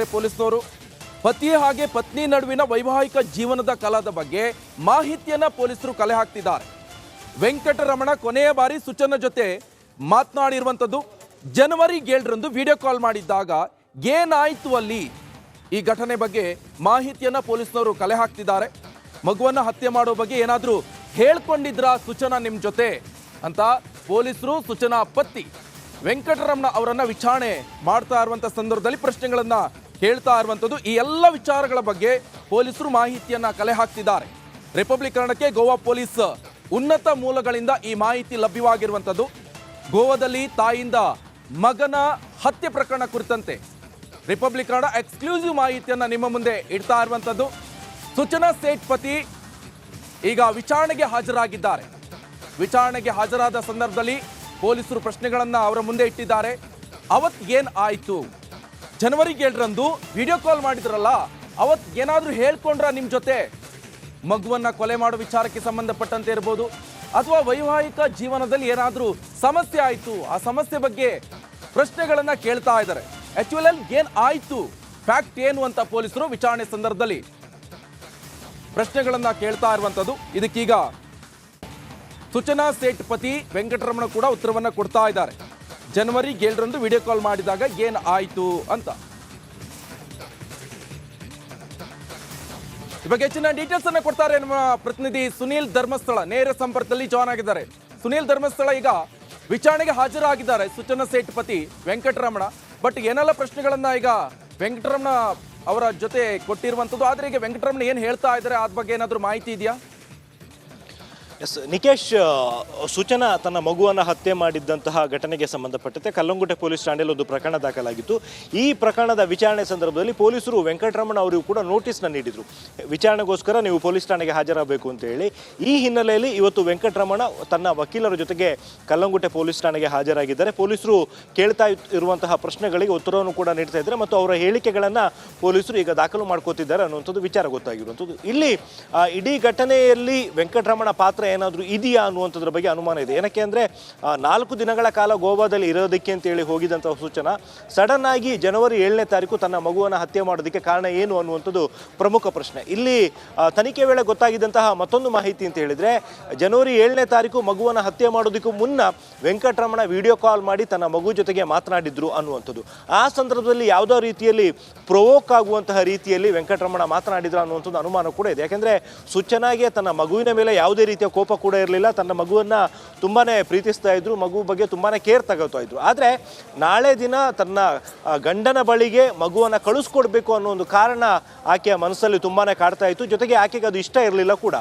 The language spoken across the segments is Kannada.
ಕಲ್ಲಂಗುಟೆ ಪೊಲೀಸ್ನವರು. ಪತಿ ಹಾಗೆ ಪತ್ನಿ ನಡುವಿನ ವೈವಾಹಿಕ ಜೀವನದ ಕಾಲದ ಬಗ್ಗೆ ಮಾಹಿತಿಯನ್ನ ಪೊಲೀಸರು ಕಲೆ ಹಾಕ್ತಿದ್ದಾರೆ. ವೆಂಕಟರಮಣ ಕೊನೆಯ ಬಾರಿ ಸುಚನ ಜೊತೆ ಮಾತನಾಡಿರುವಂಥದ್ದು ಜನವರಿ 7ರಂದು ವಿಡಿಯೋ ಕಾಲ್ ಮಾಡಿದ್ದಾಗ ಏನಾಯ್ತು ಅಲ್ಲಿ, ಈ ಘಟನೆ ಬಗ್ಗೆ ಮಾಹಿತಿಯನ್ನ ಪೊಲೀಸ್ನವರು ಕಲೆ ಹಾಕ್ತಿದ್ದಾರೆ. ಮಗುವನ್ನ ಹತ್ಯೆ ಮಾಡೋ ಬಗ್ಗೆ ಏನಾದರೂ ಹೇಳ್ಕೊಂಡಿದ್ರಾ ಸುಚನಾ ನಿಮ್ಮ ಜೊತೆ ಅಂತ ಪೊಲೀಸರು ಸುಚನಾ ಪತಿ ವೆಂಕಟರಮಣ ಅವರನ್ನ ವಿಚಾರಣೆ ಮಾಡ್ತಾ ಇರುವಂತ ಸಂದರ್ಭದಲ್ಲಿ ಪ್ರಶ್ನೆಗಳನ್ನ ಕೇಳ್ತಾ ಇರುವಂತದ್ದು. ಈ ಎಲ್ಲ ವಿಚಾರಗಳ ಬಗ್ಗೆ ಪೊಲೀಸರು ಮಾಹಿತಿಯನ್ನ ಕಲೆ ಹಾಕ್ತಿದ್ದಾರೆ. ರಿಪಬ್ಲಿಕ್ ಕನ್ನಡಕ್ಕೆ ಗೋವಾ ಪೊಲೀಸ್ ಉನ್ನತ ಮೂಲಗಳಿಂದ ಈ ಮಾಹಿತಿ ಲಭ್ಯವಾಗಿರುವಂತದ್ದು. ಗೋವಾದಲ್ಲಿ ತಾಯಿಯಿಂದ ಮಗನ ಹತ್ಯೆ ಪ್ರಕರಣ ಕುರಿತಂತೆ ರಿಪಬ್ಲಿಕ್ ಕನ್ನಡ ಎಕ್ಸ್ಕ್ಲೂಸಿವ್ ಮಾಹಿತಿಯನ್ನ ನಿಮ್ಮ ಮುಂದೆ ಇಡ್ತಾ ಇರುವಂತದ್ದು. ಸುಚನಾ ಸೇಠ್ ಪತಿ ಈಗ ವಿಚಾರಣೆಗೆ ಹಾಜರಾಗಿದ್ದಾರೆ. ವಿಚಾರಣೆಗೆ ಹಾಜರಾದ ಸಂದರ್ಭದಲ್ಲಿ ಪೊಲೀಸರು ಪ್ರಶ್ನೆಗಳನ್ನ ಅವರ ಮುಂದೆ ಇಟ್ಟಿದ್ದಾರೆ. ಅವತ್ತು ಏನ್ ಆಯ್ತು, ಜನವರಿ 7ರಂದು ವಿಡಿಯೋ ಕಾಲ್ ಮಾಡಿದ್ರಲ್ಲ, ಅವತ್ತು ಏನಾದರೂ ಹೇಳ್ಕೊಂಡ್ರ ನಿಮ್ಮ ಜೊತೆ ಮಗುವನ್ನ ಕೊಲೆ ಮಾಡೋ ವಿಚಾರಕ್ಕೆ ಸಂಬಂಧಪಟ್ಟಂತೆ ಇರ್ಬೋದು, ಅಥವಾ ವೈವಾಹಿಕ ಜೀವನದಲ್ಲಿ ಏನಾದರೂ ಸಮಸ್ಯೆ ಆಯಿತು, ಆ ಸಮಸ್ಯೆ ಬಗ್ಗೆ ಪ್ರಶ್ನೆಗಳನ್ನ ಕೇಳ್ತಾ ಇದ್ದಾರೆ. ಆಕ್ಚುಯಲ್ ಏನ್ ಆಯ್ತು, ಫ್ಯಾಕ್ಟ್ ಏನು ಅಂತ ಪೊಲೀಸರು ವಿಚಾರಣೆ ಸಂದರ್ಭದಲ್ಲಿ ಪ್ರಶ್ನೆಗಳನ್ನ ಕೇಳ್ತಾ ಇರುವಂತದ್ದು. ಇದಕ್ಕೀಗ ಸುಚನಾ ಸೇಠ್ ಪತಿ ವೆಂಕಟರಮಣ ಕೂಡ ಉತ್ತರವನ್ನ ಕೊಡ್ತಾ ಇದ್ದಾರೆ. ಜನವರಿ 7ರಂದು ವಿಡಿಯೋ ಕಾಲ್ ಮಾಡಿದಾಗ ಏನ್ ಆಯ್ತು ಅಂತ. ಈ ಬಗ್ಗೆ ಹೆಚ್ಚಿನ ಡೀಟೇಲ್ಸ್ ಅನ್ನ ಕೊಡ್ತಾರೆ ನಮ್ಮ ಪ್ರತಿನಿಧಿ ಸುನೀಲ್ ಧರ್ಮಸ್ಥಳ, ನೇರ ಸಂಪರ್ಕದಲ್ಲಿ ಜಾಯ್ನ್ ಆಗಿದ್ದಾರೆ. ಸುನೀಲ್ ಧರ್ಮಸ್ಥಳ ಈಗ ವಿಚಾರಣೆಗೆ ಹಾಜರಾಗಿದ್ದಾರೆ ಸುಚನಾ ಸೇಠ್ ಪತಿ ವೆಂಕಟರಮಣ. ಬಟ್ ಏನೆಲ್ಲ ಪ್ರಶ್ನೆಗಳನ್ನ ಈಗ ವೆಂಕಟರಮಣ ಅವರ ಜೊತೆ ಕೊಟ್ಟಿರುವಂಥದ್ದು, ಆದರೆ ಈಗ ವೆಂಕಟರಮಣ ಏನು ಹೇಳ್ತಾ ಇದ್ದಾರೆ ಅದ್ರ ಬಗ್ಗೆ ಏನಾದರೂ ಮಾಹಿತಿ ಇದೆಯಾ? ಎಸ್ ನಿಕೇಶ್, ಸುಚನಾ ತನ್ನ ಮಗುವನ್ನು ಹತ್ಯೆ ಮಾಡಿದ್ದಂತಹ ಘಟನೆಗೆ ಸಂಬಂಧಪಟ್ಟಂತೆ ಕಲ್ಲಂಗುಟೆ ಪೊಲೀಸ್ ಠಾಣೆಯಲ್ಲಿ ಒಂದು ಪ್ರಕರಣ ದಾಖಲಾಗಿತ್ತು. ಈ ಪ್ರಕರಣದ ವಿಚಾರಣೆ ಸಂದರ್ಭದಲ್ಲಿ ಪೊಲೀಸರು ವೆಂಕಟರಮಣ ಅವರಿಗೂ ಕೂಡ ನೋಟಿಸ್ನ ನೀಡಿದರು. ವಿಚಾರಣೆಗೋಸ್ಕರ ನೀವು ಪೊಲೀಸ್ ಠಾಣೆಗೆ ಹಾಜರಾಗಬೇಕು ಅಂತ ಹೇಳಿ. ಈ ಹಿನ್ನೆಲೆಯಲ್ಲಿ ಇವತ್ತು ವೆಂಕಟರಮಣ ತನ್ನ ವಕೀಲರ ಜೊತೆಗೆ ಕಲ್ಲಂಗುಟೆ ಪೊಲೀಸ್ ಠಾಣೆಗೆ ಹಾಜರಾಗಿದ್ದಾರೆ. ಪೊಲೀಸರು ಕೇಳ್ತಾ ಇರುವಂತಹ ಪ್ರಶ್ನೆಗಳಿಗೆ ಉತ್ತರವನ್ನು ಕೂಡ ನೀಡ್ತಾ ಇದ್ದಾರೆ ಮತ್ತು ಅವರ ಹೇಳಿಕೆಗಳನ್ನು ಪೊಲೀಸರು ಈಗ ದಾಖಲು ಮಾಡ್ಕೋತಿದ್ದಾರೆ ಅನ್ನುವಂಥದ್ದು ವಿಚಾರ ಗೊತ್ತಾಗಿರುವಂಥದ್ದು. ಇಲ್ಲಿ ಇಡೀ ಘಟನೆಯಲ್ಲಿ ವೆಂಕಟರಮಣ ಪಾತ್ರ ಏನಾದರೂ ಇದೆಯಾ ಅನ್ನುವಂಥದ್ರ ಬಗ್ಗೆ ಅನುಮಾನ ಇದೆ. ಏನಕ್ಕೆ ಅಂದರೆ 4 ದಿನಗಳ ಕಾಲ ಗೋವಾದಲ್ಲಿ ಇರೋದಕ್ಕೆ ಅಂತೇಳಿ ಹೋಗಿದ್ದಂಥ ಸೂಚನಾ ಸಡನ್ ಆಗಿ ಜನವರಿ 7ನೇ ತಾರೀಕು ತನ್ನ ಮಗುವನ್ನು ಹತ್ಯೆ ಮಾಡೋದಕ್ಕೆ ಕಾರಣ ಏನು ಅನ್ನುವಂಥದ್ದು ಪ್ರಮುಖ ಪ್ರಶ್ನೆ. ಇಲ್ಲಿ ತನಿಖೆ ವೇಳೆ ಗೊತ್ತಾಗಿದ್ದಂತಹ ಮತ್ತೊಂದು ಮಾಹಿತಿ ಅಂತ ಹೇಳಿದರೆ, ಜನವರಿ 7ನೇ ತಾರೀಕು ಮಗುವನ್ನು ಹತ್ಯೆ ಮಾಡೋದಕ್ಕೂ ಮುನ್ನ ವೆಂಕಟರಮಣ ವಿಡಿಯೋ ಕಾಲ್ ಮಾಡಿ ತನ್ನ ಮಗು ಜೊತೆಗೆ ಮಾತನಾಡಿದ್ರು ಅನ್ನುವಂಥದ್ದು. ಆ ಸಂದರ್ಭದಲ್ಲಿ ಯಾವುದೋ ರೀತಿಯಲ್ಲಿ ಪ್ರೊವೋಕ್ ಆಗುವಂತಹ ರೀತಿಯಲ್ಲಿ ವೆಂಕಟರಮಣ ಮಾತನಾಡಿದ್ರು ಅನ್ನುವಂಥದ್ದು ಅನುಮಾನ ಕೂಡ ಇದೆ. ಯಾಕೆಂದರೆ ಸುಚನಾಗೆ ತನ್ನ ಮಗುವಿನ ಮೇಲೆ ಯಾವುದೇ ರೀತಿಯ ಕೋಪ ಕೂಡ ಇರಲಿಲ್ಲ. ತನ್ನ ಮಗುವನ್ನು ತುಂಬಾ ಪ್ರೀತಿಸ್ತಾ ಇದ್ರು, ಮಗು ಬಗ್ಗೆ ತುಂಬಾ ಕೇರ್ ತಗೋತಾ ಇದ್ರು. ಆದರೆ ನಾಳೆ ದಿನ ತನ್ನ ಗಂಡನ ಬಳಿಗೆ ಮಗುವನ್ನು ಕಳಿಸ್ಕೊಡ್ಬೇಕು ಅನ್ನೋ ಒಂದು ಕಾರಣ ಆಕೆಯ ಮನಸ್ಸಲ್ಲಿ ತುಂಬಾ ಕಾಡ್ತಾ ಇತ್ತು. ಜೊತೆಗೆ ಆಕೆಗೆ ಅದು ಇಷ್ಟ ಇರಲಿಲ್ಲ ಕೂಡ.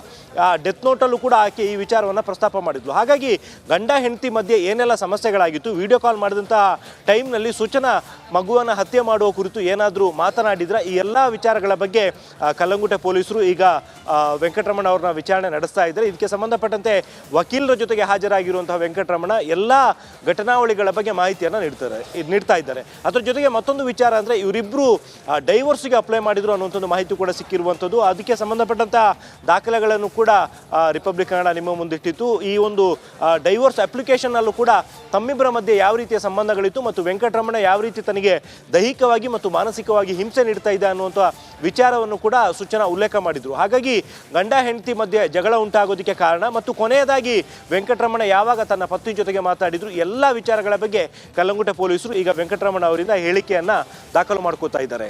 ಡೆತ್ ನೋಟಲ್ಲೂ ಕೂಡ ಆಕೆ ಈ ವಿಚಾರವನ್ನು ಪ್ರಸ್ತಾಪ ಮಾಡಿದ್ಲು. ಹಾಗಾಗಿ ಗಂಡ ಹೆಂಡತಿ ಮಧ್ಯೆ ಏನೆಲ್ಲ ಸಮಸ್ಯೆಗಳಾಗಿತ್ತು, ವಿಡಿಯೋ ಕಾಲ್ ಮಾಡಿದಂಥ ಟೈಮ್ನಲ್ಲಿ ಸುಚನಾ ಮಗುವನ್ನು ಹತ್ಯೆ ಮಾಡುವ ಕುರಿತು ಏನಾದರೂ ಮಾತನಾಡಿದ್ರೆ, ಈ ಎಲ್ಲ ವಿಚಾರಗಳ ಬಗ್ಗೆ ಕಲ್ಲಂಗುಟೆ ಪೊಲೀಸರು ಈಗ ವೆಂಕಟರಮಣ ಅವ್ರನ್ನ ವಿಚಾರಣೆ ನಡೆಸ್ತಾ ಇದ್ದಾರೆ. ಇದಕ್ಕೆ ಸಂಬಂಧಪಟ್ಟಂತೆ ವಕೀಲರ ಜೊತೆಗೆ ಹಾಜರಾಗಿರುವಂತಹ ವೆಂಕಟರಮಣ ಎಲ್ಲ ಘಟನಾವಳಿಗಳ ಬಗ್ಗೆ ಮಾಹಿತಿಯನ್ನು ನೀಡ್ತಾ ಇದ್ದಾರೆ. ಅದರ ಜೊತೆಗೆ ಮತ್ತೊಂದು ವಿಚಾರ ಅಂದರೆ, ಇವರಿಬ್ಬರು ಡೈವೋರ್ಸ್ಗೆ ಅಪ್ಲೈ ಮಾಡಿದ್ರು ಅನ್ನುವಂಥದ್ದು ಮಾಹಿತಿ ಕೂಡ ಸಿಕ್ಕಿರುವಂಥದ್ದು. ಅದಕ್ಕೆ ಸಂಬಂಧಪಟ್ಟಂಥ ದಾಖಲೆಗಳನ್ನು ಕೂಡ ರಿಪಬ್ಲಿಕ್ ಕನ್ನಡ ನಿಮ್ಮ ಮುಂದಿಟ್ಟಿತ್ತು. ಈ ಒಂದು ಡೈವೋರ್ಸ್ ಅಪ್ಲಿಕೇಶನ್ನಲ್ಲೂ ಕೂಡ ತಮ್ಮಿಬ್ಬರ ಮಧ್ಯೆ ಯಾವ ರೀತಿಯ ಸಂಬಂಧಗಳಿತ್ತು ಮತ್ತು ವೆಂಕಟರಮಣ ಯಾವ ರೀತಿ ತನಗೆ ದೈಹಿಕವಾಗಿ ಮತ್ತು ಮಾನಸಿಕವಾಗಿ ಹಿಂಸೆ ನೀಡ್ತಾ ಇದೆ ಅನ್ನುವಂಥ ವಿಚಾರವನ್ನು ಕೂಡ ಸೂಚನಾ ಉಲ್ಲೇಖ ಮಾಡಿದರು. ಹಾಗಾಗಿ ಗಂಡ ಹೆಂಡತಿ ಮಧ್ಯೆ ಜಗಳ ಉಂಟಾಗೋದಕ್ಕೆ ಕಾರಣ ಮತ್ತು ಕೊನೆಯದಾಗಿ ವೆಂಕಟರಮಣ ಯಾವಾಗ ತನ್ನ ಪತ್ನಿ ಜೊತೆಗೆ ಮಾತಾಡಿದ್ರು, ಎಲ್ಲ ವಿಚಾರಗಳ ಬಗ್ಗೆ ಕಲ್ಲಂಗುಟೆ ಪೊಲೀಸರು ಈಗ ವೆಂಕಟರಮಣ ಅವರಿಂದ ಹೇಳಿಕೆಯನ್ನು ದಾಖಲು ಮಾಡ್ಕೋತಾ ಇದ್ದಾರೆ.